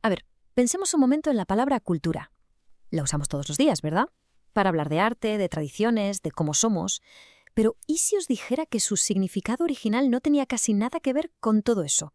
A ver, pensemos un momento en la palabra cultura. La usamos todos los días, ¿verdad? Para hablar de arte, de tradiciones, de cómo somos. Pero ¿y si os dijera que su significado original no tenía casi nada que ver con todo eso?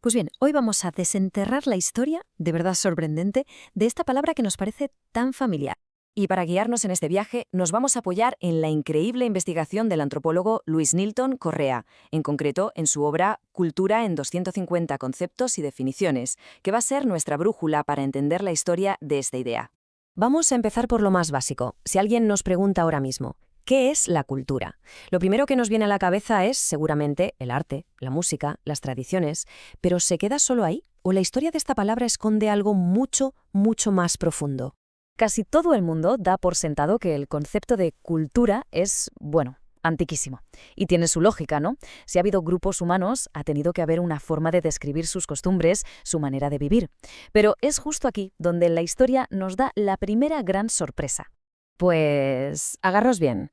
Pues bien, hoy vamos a desenterrar la historia, de verdad sorprendente, de esta palabra que nos parece tan familiar. Y para guiarnos en este viaje, nos vamos a apoyar en la increíble investigación del antropólogo Luis Nilton Correa, en concreto en su obra Cultura en 250 conceptos y definiciones, que va a ser nuestra brújula para entender la historia de esta idea. Vamos a empezar por lo más básico. Si alguien nos pregunta ahora mismo, ¿qué es la cultura? Lo primero que nos viene a la cabeza es, seguramente, el arte, la música, las tradiciones, pero ¿se queda solo ahí? ¿O la historia de esta palabra esconde algo mucho, mucho más profundo? Casi todo el mundo da por sentado que el concepto de cultura es, bueno, antiquísimo. Y tiene su lógica, ¿no? Si ha habido grupos humanos, ha tenido que haber una forma de describir sus costumbres, su manera de vivir. Pero es justo aquí donde la historia nos da la primera gran sorpresa. Pues, agarros bien.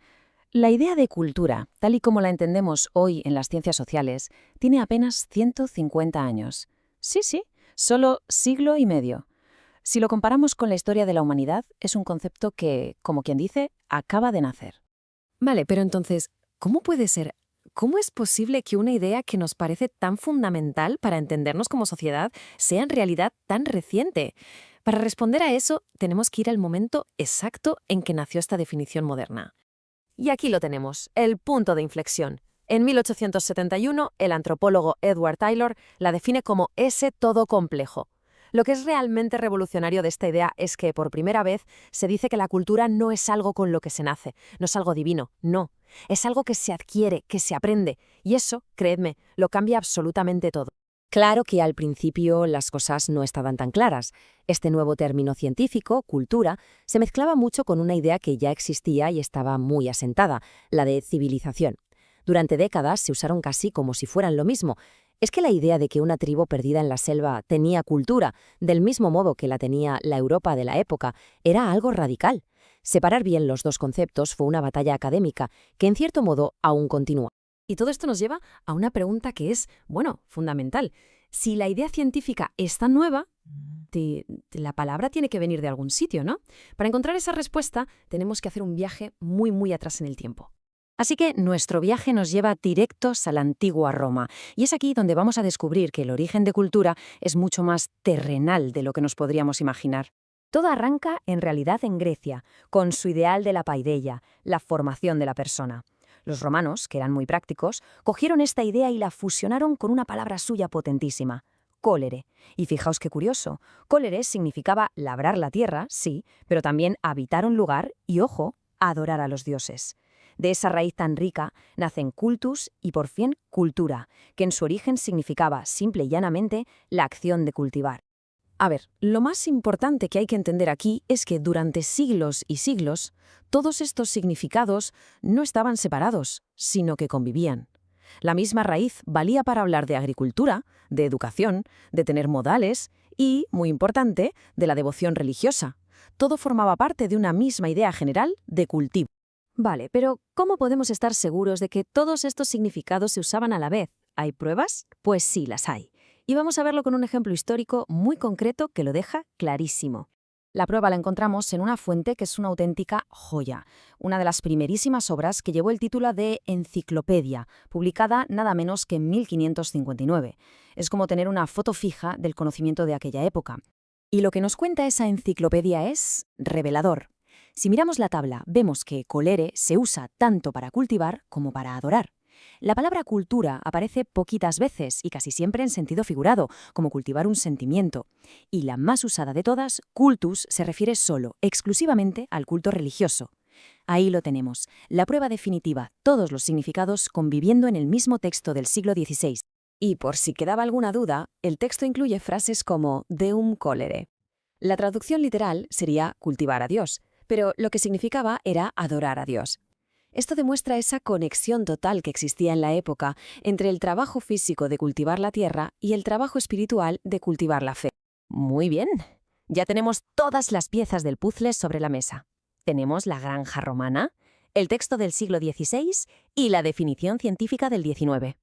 La idea de cultura, tal y como la entendemos hoy en las ciencias sociales, tiene apenas 150 años. Sí, solo siglo y medio. Si lo comparamos con la historia de la humanidad, es un concepto que, como quien dice, acaba de nacer. Vale, pero entonces, ¿cómo puede ser? ¿Cómo es posible que una idea que nos parece tan fundamental para entendernos como sociedad sea en realidad tan reciente? Para responder a eso, tenemos que ir al momento exacto en que nació esta definición moderna. Y aquí lo tenemos, el punto de inflexión. En 1871, el antropólogo Edward Taylor la define como ese todo complejo. Lo que es realmente revolucionario de esta idea es que, por primera vez, se dice que la cultura no es algo con lo que se nace, no es algo divino, no. Es algo que se adquiere, que se aprende, y eso, creedme, lo cambia absolutamente todo. Claro que al principio las cosas no estaban tan claras. Este nuevo término científico, cultura, se mezclaba mucho con una idea que ya existía y estaba muy asentada, la de civilización. Durante décadas se usaron casi como si fueran lo mismo. Es que la idea de que una tribu perdida en la selva tenía cultura, del mismo modo que la tenía la Europa de la época, era algo radical. Separar bien los dos conceptos fue una batalla académica que, en cierto modo, aún continúa. Y todo esto nos lleva a una pregunta que es, bueno, fundamental. Si la idea científica es tan nueva, la palabra tiene que venir de algún sitio, ¿no? Para encontrar esa respuesta, tenemos que hacer un viaje muy, muy atrás en el tiempo. Así que nuestro viaje nos lleva directos a la antigua Roma, y es aquí donde vamos a descubrir que el origen de cultura es mucho más terrenal de lo que nos podríamos imaginar. Todo arranca, en realidad, en Grecia, con su ideal de la paideia, la formación de la persona. Los romanos, que eran muy prácticos, cogieron esta idea y la fusionaron con una palabra suya potentísima, cólere. Y fijaos qué curioso, cólere significaba labrar la tierra, sí, pero también habitar un lugar y, ojo, adorar a los dioses. De esa raíz tan rica nacen cultus y por fin cultura, que en su origen significaba simple y llanamente la acción de cultivar. A ver, lo más importante que hay que entender aquí es que durante siglos y siglos, todos estos significados no estaban separados, sino que convivían. La misma raíz valía para hablar de agricultura, de educación, de tener modales y, muy importante, de la devoción religiosa. Todo formaba parte de una misma idea general de cultivo. Vale, pero ¿cómo podemos estar seguros de que todos estos significados se usaban a la vez? ¿Hay pruebas? Pues sí, las hay. Y vamos a verlo con un ejemplo histórico muy concreto que lo deja clarísimo. La prueba la encontramos en una fuente que es una auténtica joya, una de las primerísimas obras que llevó el título de Enciclopedia, publicada nada menos que en 1559. Es como tener una foto fija del conocimiento de aquella época. Y lo que nos cuenta esa enciclopedia es revelador. Si miramos la tabla, vemos que colere se usa tanto para cultivar como para adorar. La palabra cultura aparece poquitas veces y casi siempre en sentido figurado, como cultivar un sentimiento. Y la más usada de todas, cultus, se refiere solo, exclusivamente al culto religioso. Ahí lo tenemos, la prueba definitiva, todos los significados conviviendo en el mismo texto del siglo XVI. Y por si quedaba alguna duda, el texto incluye frases como Deum colere. La traducción literal sería cultivar a Dios, pero lo que significaba era adorar a Dios. Esto demuestra esa conexión total que existía en la época entre el trabajo físico de cultivar la tierra y el trabajo espiritual de cultivar la fe. Muy bien, ya tenemos todas las piezas del puzzle sobre la mesa. Tenemos la granja romana, el texto del siglo XVI y la definición científica del XIX.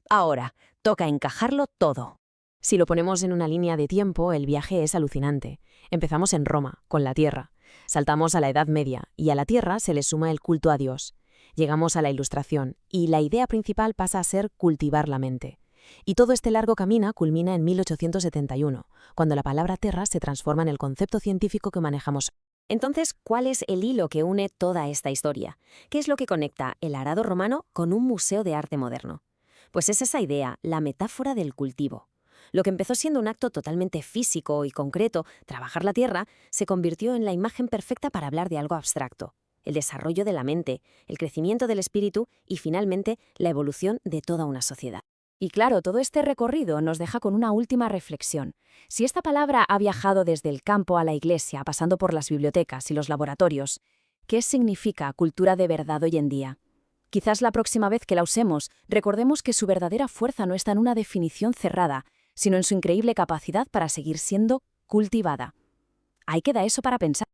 Ahora, toca encajarlo todo. Si lo ponemos en una línea de tiempo, el viaje es alucinante. Empezamos en Roma, con la tierra. Saltamos a la Edad Media, y a la tierra se le suma el culto a Dios. Llegamos a la Ilustración, y la idea principal pasa a ser cultivar la mente. Y todo este largo camino culmina en 1871, cuando la palabra terra se transforma en el concepto científico que manejamos. Entonces, ¿cuál es el hilo que une toda esta historia? ¿Qué es lo que conecta el arado romano con un museo de arte moderno? Pues es esa idea, la metáfora del cultivo. Lo que empezó siendo un acto totalmente físico y concreto, trabajar la tierra, se convirtió en la imagen perfecta para hablar de algo abstracto. El desarrollo de la mente, el crecimiento del espíritu y, finalmente, la evolución de toda una sociedad. Y claro, todo este recorrido nos deja con una última reflexión. Si esta palabra ha viajado desde el campo a la iglesia, pasando por las bibliotecas y los laboratorios, ¿qué significa cultura de verdad hoy en día? Quizás la próxima vez que la usemos, recordemos que su verdadera fuerza no está en una definición cerrada, sino en su increíble capacidad para seguir siendo cultivada. Ahí queda eso para pensar.